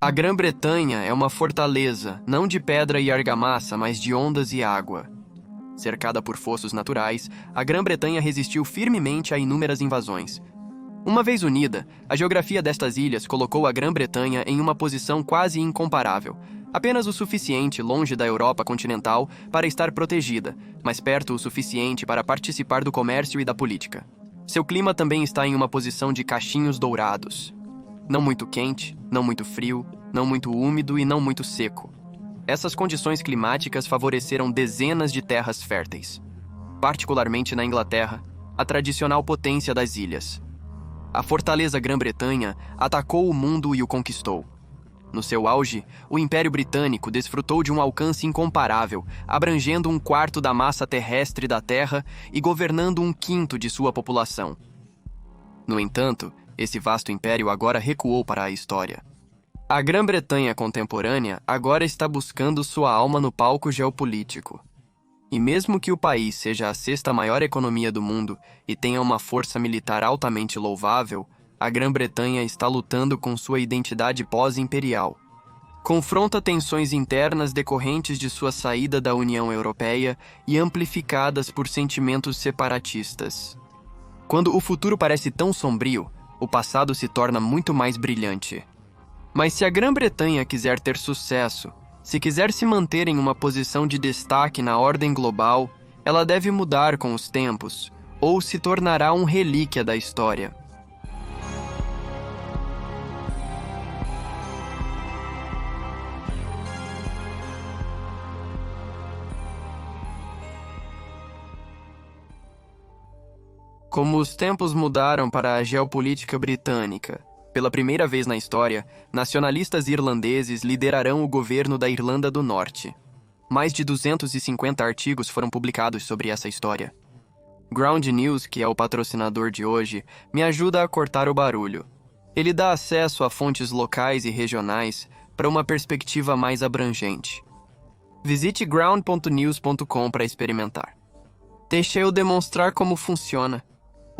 A Grã-Bretanha é uma fortaleza, não de pedra e argamassa, mas de ondas e água. Cercada por fossos naturais, a Grã-Bretanha resistiu firmemente a inúmeras invasões. Uma vez unida, a geografia destas ilhas colocou a Grã-Bretanha em uma posição quase incomparável, apenas o suficiente longe da Europa continental para estar protegida, mas perto o suficiente para participar do comércio e da política. Seu clima também está em uma posição de cachinhos dourados. Não muito quente, não muito frio, não muito úmido e não muito seco. Essas condições climáticas favoreceram dezenas de terras férteis, particularmente na Inglaterra, a tradicional potência das ilhas. A fortaleza Grã-Bretanha atacou o mundo e o conquistou. No seu auge, o Império Britânico desfrutou de um alcance incomparável, abrangendo 1/4 da massa terrestre da Terra e governando 1/5 de sua população. No entanto, esse vasto império agora recuou para a história. A Grã-Bretanha contemporânea agora está buscando sua alma no palco geopolítico. E mesmo que o país seja a 6ª maior economia do mundo e tenha uma força militar altamente louvável, a Grã-Bretanha está lutando com sua identidade pós-imperial. Confronta tensões internas decorrentes de sua saída da União Europeia e amplificadas por sentimentos separatistas. Quando o futuro parece tão sombrio, o passado se torna muito mais brilhante. Mas se a Grã-Bretanha quiser ter sucesso, se quiser se manter em uma posição de destaque na ordem global, ela deve mudar com os tempos, ou se tornará um relíquia da história. Como os tempos mudaram para a geopolítica britânica, pela primeira vez na história, nacionalistas irlandeses liderarão o governo da Irlanda do Norte. Mais de 250 artigos foram publicados sobre essa história. Ground News, que é o patrocinador de hoje, me ajuda a cortar o barulho. Ele dá acesso a fontes locais e regionais para uma perspectiva mais abrangente. Visite ground.news.com para experimentar. Deixa eu demonstrar como funciona.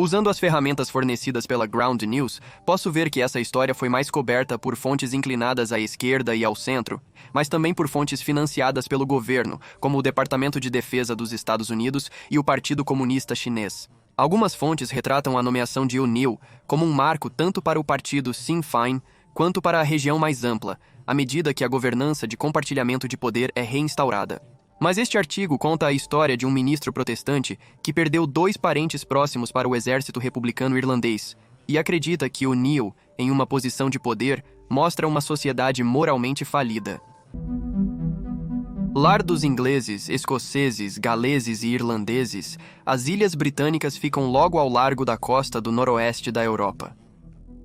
Usando as ferramentas fornecidas pela Ground News, posso ver que essa história foi mais coberta por fontes inclinadas à esquerda e ao centro, mas também por fontes financiadas pelo governo, como o Departamento de Defesa dos Estados Unidos e o Partido Comunista Chinês. Algumas fontes retratam a nomeação de O'Neill como um marco tanto para o partido Sinn Féin quanto para a região mais ampla, à medida que a governança de compartilhamento de poder é reinstaurada. Mas este artigo conta a história de um ministro protestante que perdeu 2 parentes próximos para o exército republicano irlandês e acredita que O'Neill, em uma posição de poder, mostra uma sociedade moralmente falida. Lar dos ingleses, escoceses, galeses e irlandeses, as ilhas britânicas ficam logo ao largo da costa do noroeste da Europa.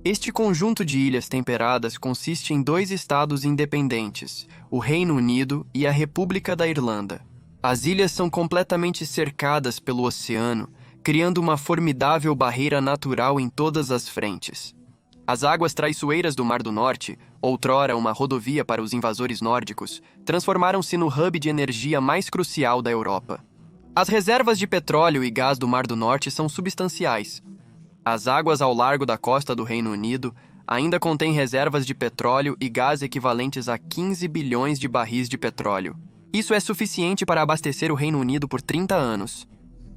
Este conjunto de ilhas temperadas consiste em 2 estados independentes, o Reino Unido e a República da Irlanda. As ilhas são completamente cercadas pelo oceano, criando uma formidável barreira natural em todas as frentes. As águas traiçoeiras do Mar do Norte, outrora uma rodovia para os invasores nórdicos, transformaram-se no hub de energia mais crucial da Europa. As reservas de petróleo e gás do Mar do Norte são substanciais. As águas ao largo da costa do Reino Unido ainda contêm reservas de petróleo e gás equivalentes a 15 bilhões de barris de petróleo. Isso é suficiente para abastecer o Reino Unido por 30 anos.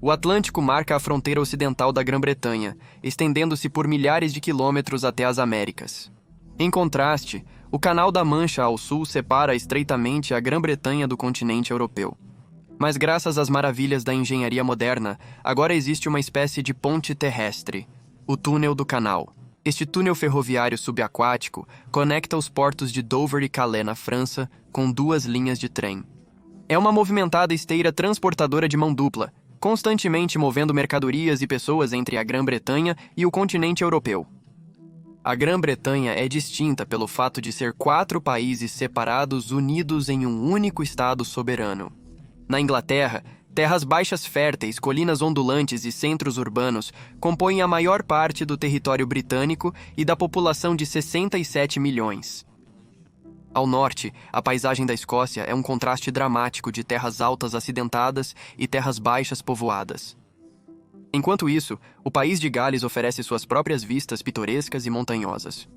O Atlântico marca a fronteira ocidental da Grã-Bretanha, estendendo-se por milhares de quilômetros até as Américas. Em contraste, o Canal da Mancha ao sul separa estreitamente a Grã-Bretanha do continente europeu. Mas graças às maravilhas da engenharia moderna, agora existe uma espécie de ponte terrestre, o Túnel do Canal. Este túnel ferroviário subaquático conecta os portos de Dover e Calais, na França, com 2 linhas de trem. É uma movimentada esteira transportadora de mão dupla, constantemente movendo mercadorias e pessoas entre a Grã-Bretanha e o continente europeu. A Grã-Bretanha é distinta pelo fato de ser 4 países separados unidos em um único estado soberano. Na Inglaterra, terras baixas férteis, colinas ondulantes e centros urbanos compõem a maior parte do território britânico e da população de 67 milhões. Ao norte, a paisagem da Escócia é um contraste dramático de terras altas acidentadas e terras baixas povoadas. Enquanto isso, o país de Gales oferece suas próprias vistas pitorescas e montanhosas.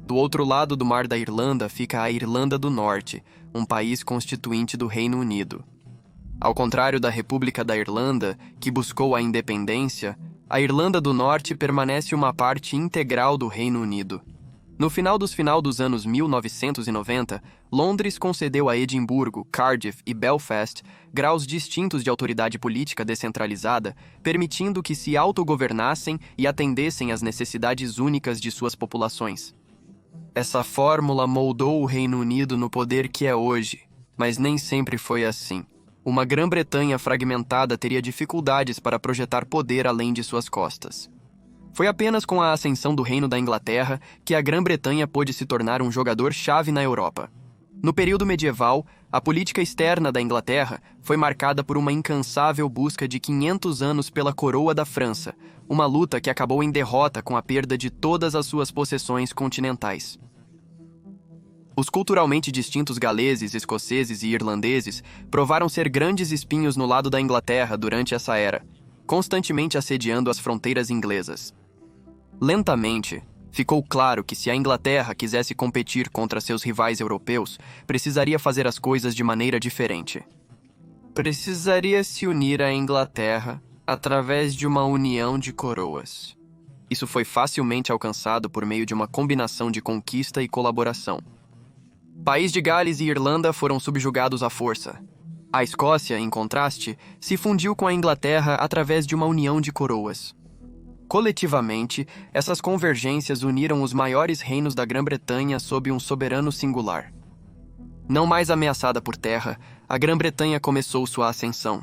Do outro lado do Mar da Irlanda fica a Irlanda do Norte, um país constituinte do Reino Unido. Ao contrário da República da Irlanda, que buscou a independência, a Irlanda do Norte permanece uma parte integral do Reino Unido. No final dos anos 1990, Londres concedeu a Edimburgo, Cardiff e Belfast graus distintos de autoridade política descentralizada, permitindo que se autogovernassem e atendessem às necessidades únicas de suas populações. Essa fórmula moldou o Reino Unido no poder que é hoje, mas nem sempre foi assim. Uma Grã-Bretanha fragmentada teria dificuldades para projetar poder além de suas costas. Foi apenas com a ascensão do Reino da Inglaterra que a Grã-Bretanha pôde se tornar um jogador-chave na Europa. No período medieval, a política externa da Inglaterra foi marcada por uma incansável busca de 500 anos pela coroa da França, uma luta que acabou em derrota com a perda de todas as suas possessões continentais. Os culturalmente distintos galeses, escoceses e irlandeses provaram ser grandes espinhos no lado da Inglaterra durante essa era, constantemente assediando as fronteiras inglesas. Lentamente, ficou claro que se a Inglaterra quisesse competir contra seus rivais europeus, precisaria fazer as coisas de maneira diferente. Precisaria se unir à Inglaterra através de uma união de coroas. Isso foi facilmente alcançado por meio de uma combinação de conquista e colaboração. País de Gales e Irlanda foram subjugados à força. A Escócia, em contraste, se fundiu com a Inglaterra através de uma união de coroas. Coletivamente, essas convergências uniram os maiores reinos da Grã-Bretanha sob um soberano singular. Não mais ameaçada por terra, a Grã-Bretanha começou sua ascensão.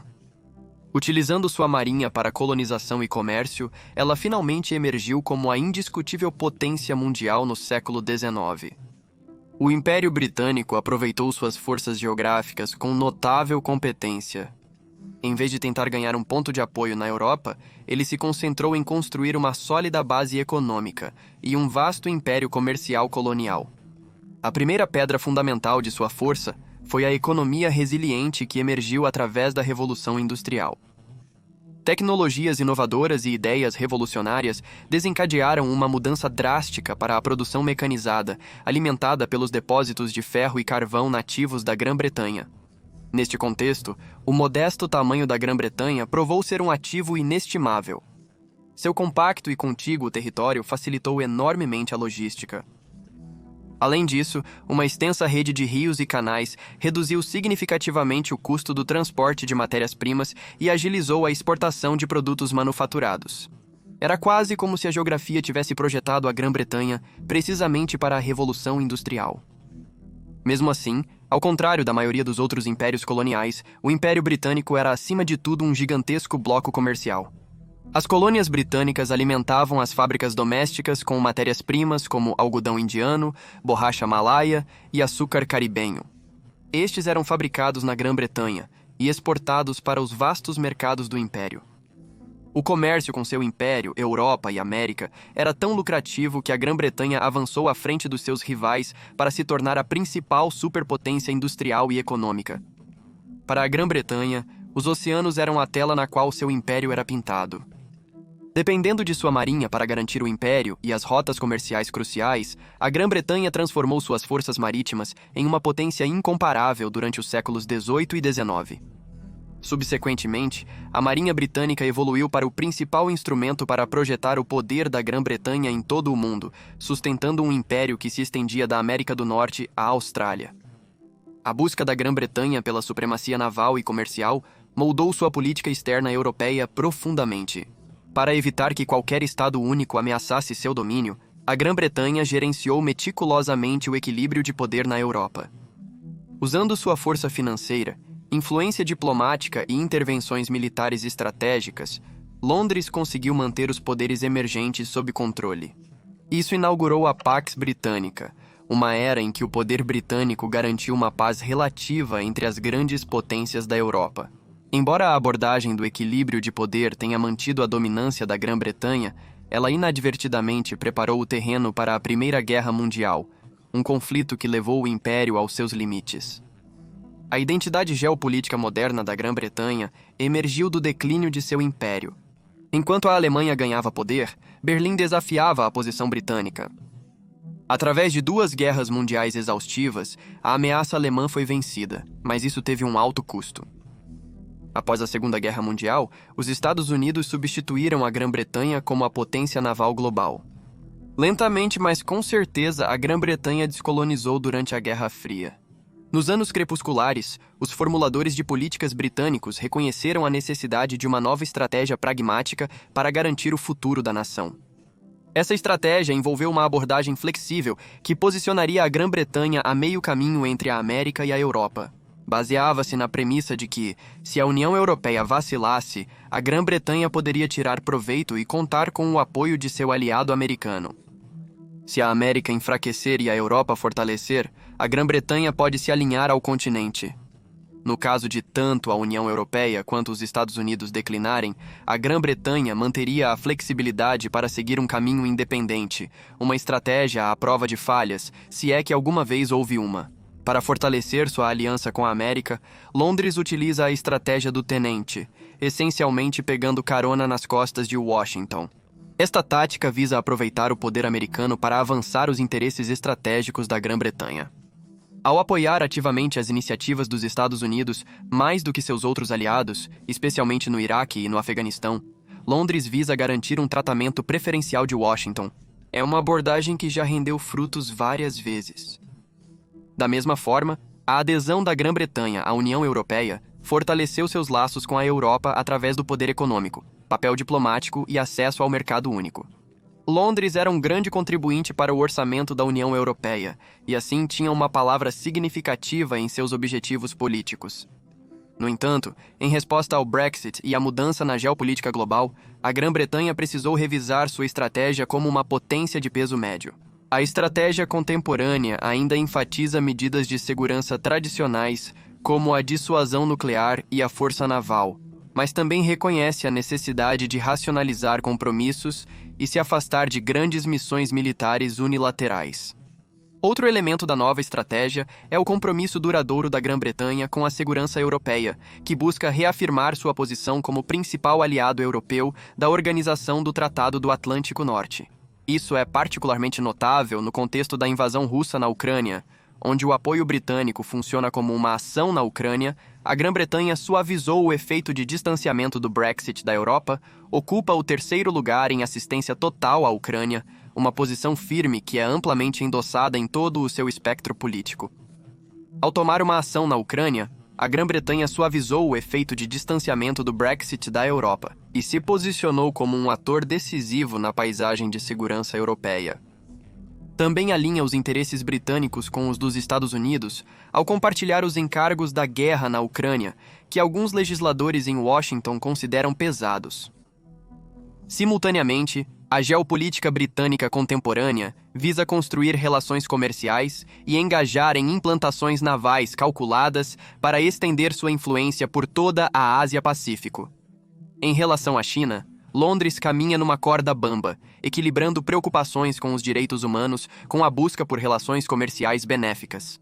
Utilizando sua marinha para colonização e comércio, ela finalmente emergiu como a indiscutível potência mundial no século XIX. O Império Britânico aproveitou suas forças geográficas com notável competência. Em vez de tentar ganhar um ponto de apoio na Europa, ele se concentrou em construir uma sólida base econômica e um vasto império comercial colonial. A primeira pedra fundamental de sua força foi a economia resiliente que emergiu através da Revolução Industrial. Tecnologias inovadoras e ideias revolucionárias desencadearam uma mudança drástica para a produção mecanizada, alimentada pelos depósitos de ferro e carvão nativos da Grã-Bretanha. Neste contexto, o modesto tamanho da Grã-Bretanha provou ser um ativo inestimável. Seu compacto e contíguo território facilitou enormemente a logística. Além disso, uma extensa rede de rios e canais reduziu significativamente o custo do transporte de matérias-primas e agilizou a exportação de produtos manufaturados. Era quase como se a geografia tivesse projetado a Grã-Bretanha precisamente para a Revolução Industrial. Mesmo assim, ao contrário da maioria dos outros impérios coloniais, o Império Britânico era acima de tudo um gigantesco bloco comercial. As colônias britânicas alimentavam as fábricas domésticas com matérias-primas como algodão indiano, borracha malaia e açúcar caribenho. Estes eram fabricados na Grã-Bretanha e exportados para os vastos mercados do Império. O comércio com seu império, Europa e América, era tão lucrativo que a Grã-Bretanha avançou à frente dos seus rivais para se tornar a principal superpotência industrial e econômica. Para a Grã-Bretanha, os oceanos eram a tela na qual seu império era pintado. Dependendo de sua marinha para garantir o império e as rotas comerciais cruciais, a Grã-Bretanha transformou suas forças marítimas em uma potência incomparável durante os séculos XVIII e XIX. Subsequentemente, a Marinha Britânica evoluiu para o principal instrumento para projetar o poder da Grã-Bretanha em todo o mundo, sustentando um império que se estendia da América do Norte à Austrália. A busca da Grã-Bretanha pela supremacia naval e comercial moldou sua política externa europeia profundamente. Para evitar que qualquer Estado único ameaçasse seu domínio, a Grã-Bretanha gerenciou meticulosamente o equilíbrio de poder na Europa. Usando sua força financeira, influência diplomática e intervenções militares estratégicas, Londres conseguiu manter os poderes emergentes sob controle. Isso inaugurou a Pax Britânica, uma era em que o poder britânico garantiu uma paz relativa entre as grandes potências da Europa. Embora a abordagem do equilíbrio de poder tenha mantido a dominância da Grã-Bretanha, ela inadvertidamente preparou o terreno para a Primeira Guerra Mundial, um conflito que levou o Império aos seus limites. A identidade geopolítica moderna da Grã-Bretanha emergiu do declínio de seu império. Enquanto a Alemanha ganhava poder, Berlim desafiava a posição britânica. Através de 2 guerras mundiais exaustivas, a ameaça alemã foi vencida, mas isso teve um alto custo. Após a Segunda Guerra Mundial, os Estados Unidos substituíram a Grã-Bretanha como a potência naval global. Lentamente, mas com certeza, a Grã-Bretanha descolonizou durante a Guerra Fria. Nos anos crepusculares, os formuladores de políticas britânicos reconheceram a necessidade de uma nova estratégia pragmática para garantir o futuro da nação. Essa estratégia envolveu uma abordagem flexível que posicionaria a Grã-Bretanha a meio caminho entre a América e a Europa. Baseava-se na premissa de que, se a União Europeia vacilasse, a Grã-Bretanha poderia tirar proveito e contar com o apoio de seu aliado americano. Se a América enfraquecer e a Europa fortalecer, a Grã-Bretanha pode se alinhar ao continente. No caso de tanto a União Europeia quanto os Estados Unidos declinarem, a Grã-Bretanha manteria a flexibilidade para seguir um caminho independente, uma estratégia à prova de falhas, se é que alguma vez houve uma. Para fortalecer sua aliança com a América, Londres utiliza a estratégia do tenente, essencialmente pegando carona nas costas de Washington. Esta tática visa aproveitar o poder americano para avançar os interesses estratégicos da Grã-Bretanha. Ao apoiar ativamente as iniciativas dos Estados Unidos, mais do que seus outros aliados, especialmente no Iraque e no Afeganistão, Londres visa garantir um tratamento preferencial de Washington. É uma abordagem que já rendeu frutos várias vezes. Da mesma forma, a adesão da Grã-Bretanha à União Europeia fortaleceu seus laços com a Europa através do poder econômico, papel diplomático e acesso ao mercado único. Londres era um grande contribuinte para o orçamento da União Europeia e assim tinha uma palavra significativa em seus objetivos políticos. No entanto, em resposta ao Brexit e à mudança na geopolítica global, a Grã-Bretanha precisou revisar sua estratégia como uma potência de peso médio. A estratégia contemporânea ainda enfatiza medidas de segurança tradicionais, como a dissuasão nuclear e a força naval, mas também reconhece a necessidade de racionalizar compromissos e se afastar de grandes missões militares unilaterais. Outro elemento da nova estratégia é o compromisso duradouro da Grã-Bretanha com a segurança europeia, que busca reafirmar sua posição como principal aliado europeu da Organização do Tratado do Atlântico Norte. Isso é particularmente notável no contexto da invasão russa na Ucrânia, onde o apoio britânico funciona como uma ação na Ucrânia. A Grã-Bretanha suavizou o efeito de distanciamento do Brexit da Europa, ocupa o 3º lugar em assistência total à Ucrânia, uma posição firme que é amplamente endossada em todo o seu espectro político. Ao tomar uma ação na Ucrânia, a Grã-Bretanha suavizou o efeito de distanciamento do Brexit da Europa e se posicionou como um ator decisivo na paisagem de segurança europeia. Também alinha os interesses britânicos com os dos Estados Unidos ao compartilhar os encargos da guerra na Ucrânia, que alguns legisladores em Washington consideram pesados. Simultaneamente, a geopolítica britânica contemporânea visa construir relações comerciais e engajar em implantações navais calculadas para estender sua influência por toda a Ásia-Pacífico. Em relação à China, Londres caminha numa corda bamba, equilibrando preocupações com os direitos humanos com a busca por relações comerciais benéficas.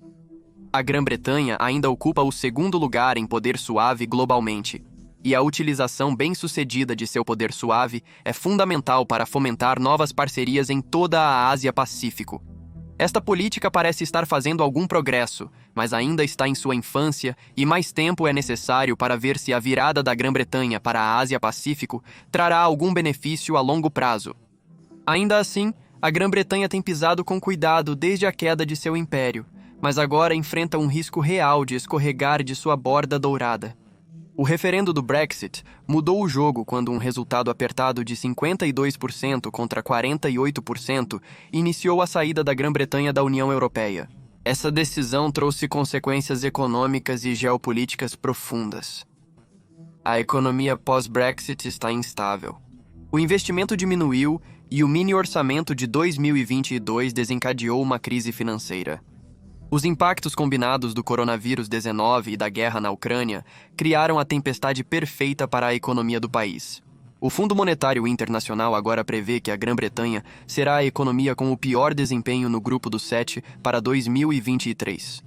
A Grã-Bretanha ainda ocupa o 2º lugar em poder suave globalmente, e a utilização bem-sucedida de seu poder suave é fundamental para fomentar novas parcerias em toda a Ásia-Pacífico. Esta política parece estar fazendo algum progresso, mas ainda está em sua infância e mais tempo é necessário para ver se a virada da Grã-Bretanha para a Ásia-Pacífico trará algum benefício a longo prazo. Ainda assim, a Grã-Bretanha tem pisado com cuidado desde a queda de seu império, mas agora enfrenta um risco real de escorregar de sua borda dourada. O referendo do Brexit mudou o jogo quando um resultado apertado de 52% contra 48% iniciou a saída da Grã-Bretanha da União Europeia. Essa decisão trouxe consequências econômicas e geopolíticas profundas. A economia pós-Brexit está instável. O investimento diminuiu e o mini-orçamento de 2022 desencadeou uma crise financeira. Os impactos combinados do coronavírus-19 e da guerra na Ucrânia criaram a tempestade perfeita para a economia do país. O Fundo Monetário Internacional agora prevê que a Grã-Bretanha será a economia com o pior desempenho no grupo dos 7 para 2023.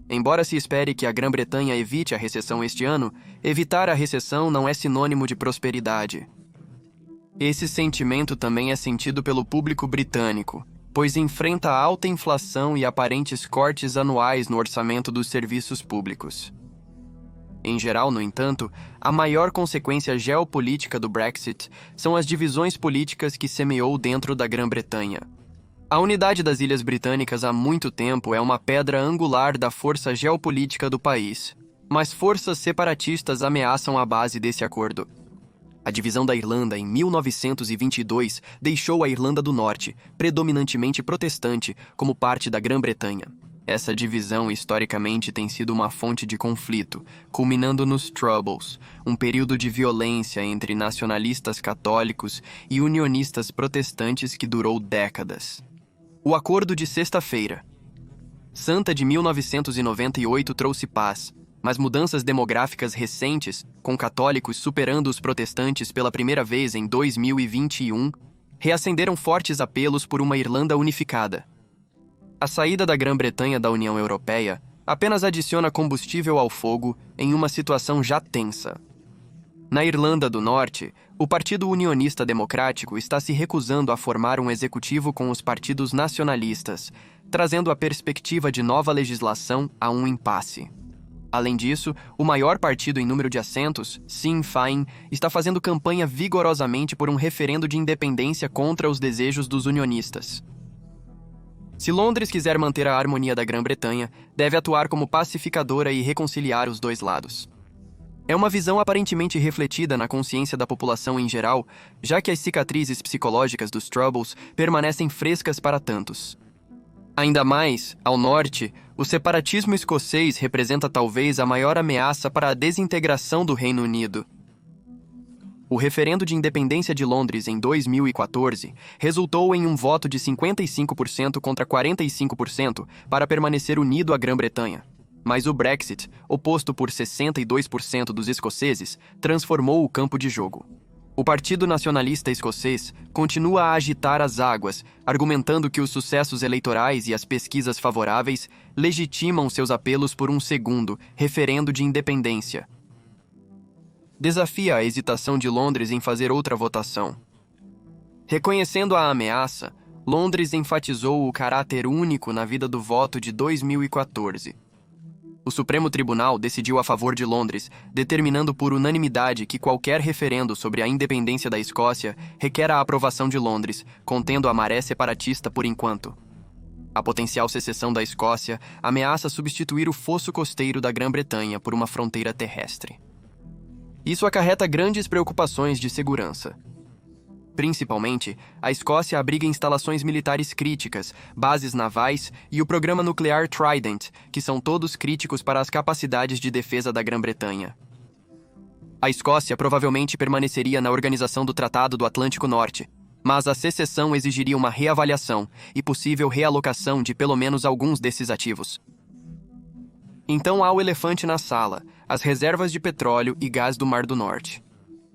Embora se espere que a Grã-Bretanha evite a recessão este ano, evitar a recessão não é sinônimo de prosperidade. Esse sentimento também é sentido pelo público britânico, pois enfrenta alta inflação e aparentes cortes anuais no orçamento dos serviços públicos. Em geral, no entanto, a maior consequência geopolítica do Brexit são as divisões políticas que semeou dentro da Grã-Bretanha. A unidade das Ilhas Britânicas há muito tempo é uma pedra angular da força geopolítica do país, mas forças separatistas ameaçam a base desse acordo. A divisão da Irlanda em 1922 deixou a Irlanda do Norte, predominantemente protestante, como parte da Grã-Bretanha. Essa divisão historicamente tem sido uma fonte de conflito, culminando nos Troubles, um período de violência entre nacionalistas católicos e unionistas protestantes que durou décadas. O Acordo de Sexta-feira Santa de 1998 trouxe paz, mas mudanças demográficas recentes, com católicos superando os protestantes pela primeira vez em 2021, reacenderam fortes apelos por uma Irlanda unificada. A saída da Grã-Bretanha da União Europeia apenas adiciona combustível ao fogo em uma situação já tensa. Na Irlanda do Norte, o Partido Unionista Democrático está se recusando a formar um executivo com os partidos nacionalistas, trazendo a perspectiva de nova legislação a um impasse. Além disso, o maior partido em número de assentos, Sinn Féin, está fazendo campanha vigorosamente por um referendo de independência contra os desejos dos unionistas. Se Londres quiser manter a harmonia da Grã-Bretanha, deve atuar como pacificadora e reconciliar os dois lados. É uma visão aparentemente refletida na consciência da população em geral, já que as cicatrizes psicológicas dos Troubles permanecem frescas para tantos. Ainda mais, ao norte, o separatismo escocês representa talvez a maior ameaça para a desintegração do Reino Unido. O referendo de independência de Londres em 2014 resultou em um voto de 55% contra 45% para permanecer unido à Grã-Bretanha. Mas o Brexit, oposto por 62% dos escoceses, transformou o campo de jogo. O Partido Nacionalista Escocês continua a agitar as águas, argumentando que os sucessos eleitorais e as pesquisas favoráveis legitimam seus apelos por um segundo referendo de independência. Desafia a hesitação de Londres em fazer outra votação. Reconhecendo a ameaça, Londres enfatizou o caráter único na vida do voto de 2014. O Supremo Tribunal decidiu a favor de Londres, determinando por unanimidade que qualquer referendo sobre a independência da Escócia requer a aprovação de Londres, contendo a maré separatista por enquanto. A potencial secessão da Escócia ameaça substituir o fosso costeiro da Grã-Bretanha por uma fronteira terrestre. Isso acarreta grandes preocupações de segurança. Principalmente, a Escócia abriga instalações militares críticas, bases navais e o programa nuclear Trident, que são todos críticos para as capacidades de defesa da Grã-Bretanha. A Escócia provavelmente permaneceria na organização do Tratado do Atlântico Norte, mas a secessão exigiria uma reavaliação e possível realocação de pelo menos alguns desses ativos. Então há o elefante na sala, as reservas de petróleo e gás do Mar do Norte.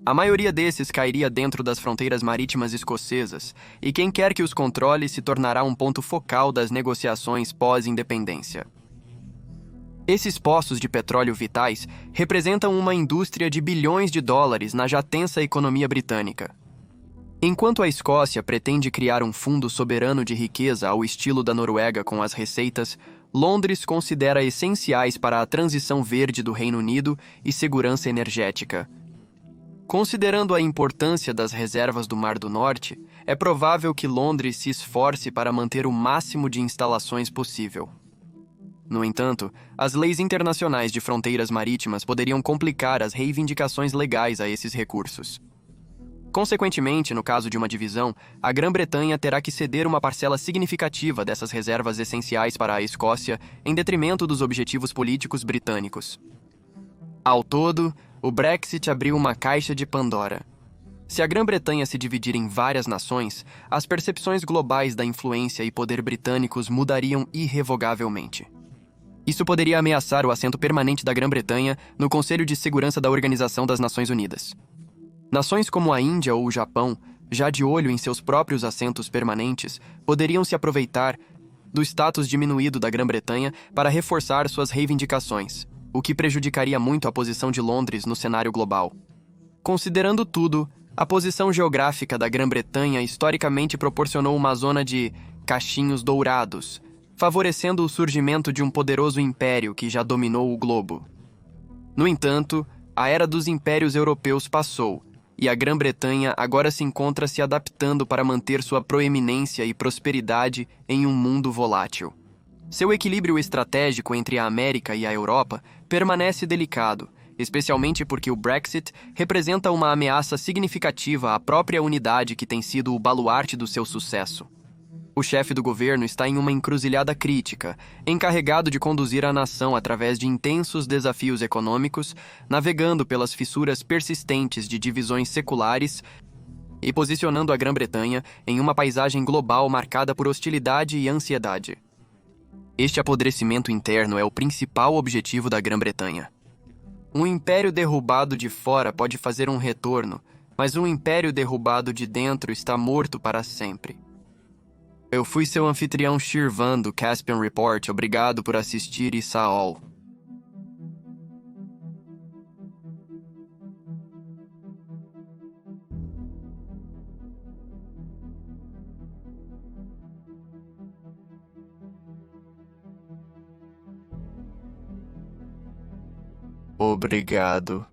A maioria desses cairia dentro das fronteiras marítimas escocesas, e quem quer que os controle se tornará um ponto focal das negociações pós-independência. Esses poços de petróleo vitais representam uma indústria de bilhões de dólares na já tensa economia britânica. Enquanto a Escócia pretende criar um fundo soberano de riqueza ao estilo da Noruega com as receitas, Londres considera essenciais para a transição verde do Reino Unido e segurança energética. Considerando a importância das reservas do Mar do Norte, é provável que Londres se esforce para manter o máximo de instalações possível. No entanto, as leis internacionais de fronteiras marítimas poderiam complicar as reivindicações legais a esses recursos. Consequentemente, no caso de uma divisão, a Grã-Bretanha terá que ceder uma parcela significativa dessas reservas essenciais para a Escócia em detrimento dos objetivos políticos britânicos. Ao todo, o Brexit abriu uma caixa de Pandora. Se a Grã-Bretanha se dividir em várias nações, as percepções globais da influência e poder britânicos mudariam irrevogavelmente. Isso poderia ameaçar o assento permanente da Grã-Bretanha no Conselho de Segurança da Organização das Nações Unidas. Nações como a Índia ou o Japão, já de olho em seus próprios assentos permanentes, poderiam se aproveitar do status diminuído da Grã-Bretanha para reforçar suas reivindicações, o que prejudicaria muito a posição de Londres no cenário global. Considerando tudo, a posição geográfica da Grã-Bretanha historicamente proporcionou uma zona de cachinhos dourados, favorecendo o surgimento de um poderoso império que já dominou o globo. No entanto, a era dos impérios europeus passou, e a Grã-Bretanha agora se encontra se adaptando para manter sua proeminência e prosperidade em um mundo volátil. Seu equilíbrio estratégico entre a América e a Europa permanece delicado, especialmente porque o Brexit representa uma ameaça significativa à própria unidade que tem sido o baluarte do seu sucesso. O chefe do governo está em uma encruzilhada crítica, encarregado de conduzir a nação através de intensos desafios econômicos, navegando pelas fissuras persistentes de divisões seculares e posicionando a Grã-Bretanha em uma paisagem global marcada por hostilidade e ansiedade. Este apodrecimento interno é o principal objetivo da Grã-Bretanha. Um império derrubado de fora pode fazer um retorno, mas um império derrubado de dentro está morto para sempre. Eu fui seu anfitrião Shirvan do Caspian Report. Obrigado por assistir, Saul. Obrigado.